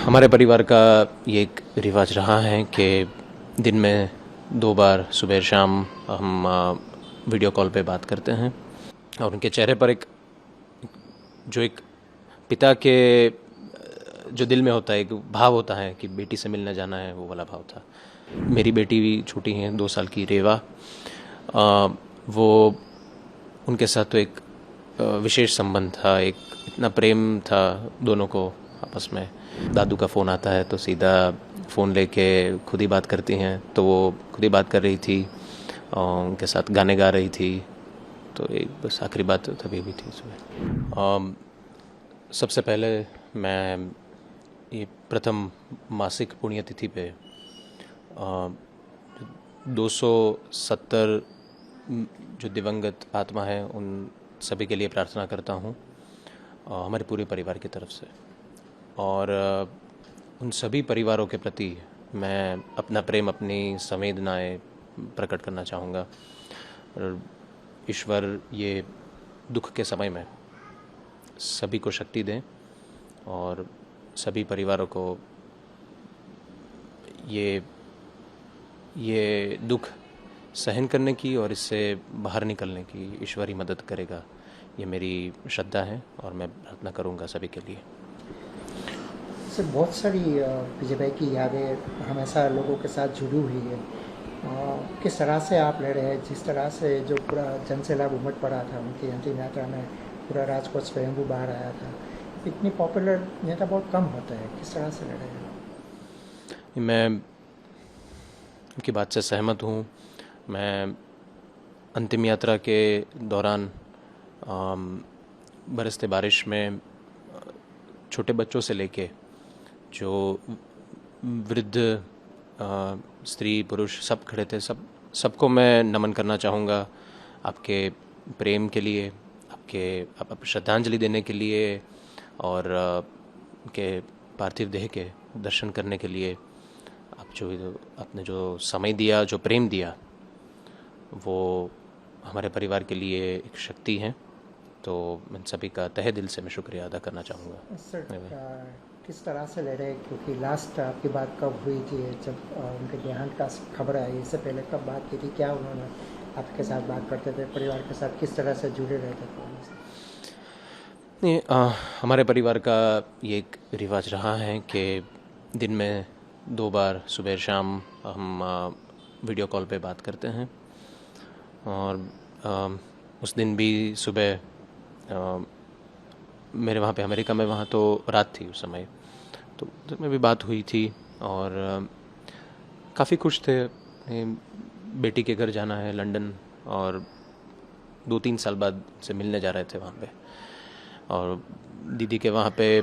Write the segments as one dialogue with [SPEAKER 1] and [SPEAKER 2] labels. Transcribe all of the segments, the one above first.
[SPEAKER 1] हमारे परिवार का ये एक रिवाज रहा है कि दिन में 2 बार सुबह शाम हम वीडियो कॉल पे बात करते हैं और उनके चेहरे पर एक पिता के जो दिल में होता है एक भाव होता है कि बेटी से मिलने जाना है, वो वाला भाव था। मेरी बेटी भी छोटी है, 2 साल की रेवा। वो उनके साथ तो एक विशेष संबंध था, एक इतना प्रेम था दोनों को आपस में। दादू का फ़ोन आता है तो सीधा फ़ोन लेके खुद ही बात करती हैं, तो वो खुद ही बात कर रही थी और उनके साथ गाने गा रही थी। तो एक बस आखिरी बात तभी हुई थी सुबह। सबसे पहले मैं ये प्रथम मासिक पुण्यतिथि पे 270 जो दिवंगत आत्मा है उन सभी के लिए प्रार्थना करता हूँ हमारे पूरे परिवार की तरफ से। और उन सभी परिवारों के प्रति मैं अपना प्रेम, अपनी संवेदनाएं प्रकट करना चाहूँगा। और ईश्वर ये दुख के समय में सभी को शक्ति दें और सभी परिवारों को ये दुख सहन करने की और इससे बाहर निकलने की ईश्वर ही मदद करेगा, ये मेरी श्रद्धा है और मैं प्रार्थना करूँगा सभी के लिए।
[SPEAKER 2] से बहुत सारी विजय भाई की यादें हमेशा लोगों के साथ जुड़ी हुई है। किस तरह से आप ले रहे हैं, जिस तरह से जो पूरा जन सैलाब उमड़ पड़ा था उनकी अंतिम यात्रा में, पूरा राजकोट स्वयंभू बाहर आया था। इतनी पॉपुलर नेता बहुत कम होता है, किस तरह से ले रहे हैं?
[SPEAKER 1] मैं उनकी बात से सहमत हूँ। मैं अंतिम यात्रा के दौरान बरसते बारिश में छोटे बच्चों से लेके जो वृद्ध स्त्री पुरुष सब खड़े थे, सबको मैं नमन करना चाहूँगा आपके प्रेम के लिए, आप श्रद्धांजलि देने के लिए और उनके पार्थिव देह के दर्शन करने के लिए। आपने जो समय दिया, जो प्रेम दिया, वो हमारे परिवार के लिए एक शक्ति है। तो मैं सभी का तहे दिल से मैं शुक्रिया अदा करना चाहूँगा।
[SPEAKER 2] सर, किस तरह से ले रहे हैं, क्योंकि लास्ट आपकी बात कब हुई थी जब उनके देहांत का खबर आई? इससे पहले कब बात की थी? क्या उन्होंने आपके साथ बात करते थे, परिवार के साथ किस तरह से जुड़े रहते थे?
[SPEAKER 1] नहीं, हमारे परिवार का ये एक रिवाज रहा है कि दिन में 2 बार सुबह शाम हम वीडियो कॉल पे बात करते हैं। और उस दिन भी सुबह मेरे वहाँ पे अमेरिका में, वहाँ तो रात थी उस समय, तो में भी बात हुई थी और काफ़ी खुश थे। बेटी के घर जाना है लंदन और 2-3 साल बाद से मिलने जा रहे थे वहाँ पे। और दीदी के वहाँ पे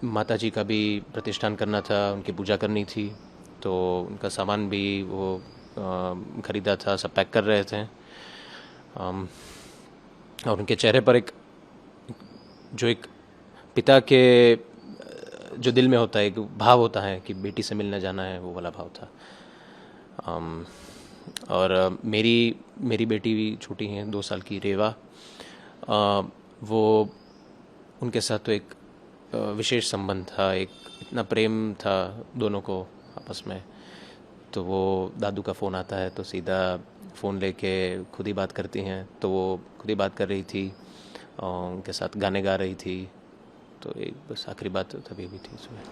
[SPEAKER 1] माताजी का भी प्रतिष्ठान करना था, उनकी पूजा करनी थी, तो उनका सामान भी वो ख़रीदा था, सब पैक कर रहे थे। और उनके चेहरे पर एक पिता के जो दिल में होता है एक भाव होता है कि बेटी से मिलने जाना है, वो वाला भाव था। और मेरी बेटी भी छोटी है, 2 साल की रेवा। वो उनके साथ तो एक विशेष संबंध था, एक इतना प्रेम था दोनों को आपस में। तो वो दादू का फ़ोन आता है तो सीधा फ़ोन लेके खुद ही बात करती हैं, तो वो खुद ही बात कर रही थी और उनके साथ गाने गा रही थी। तो एक बस आखिरी बात तभी हुई थी सुबह।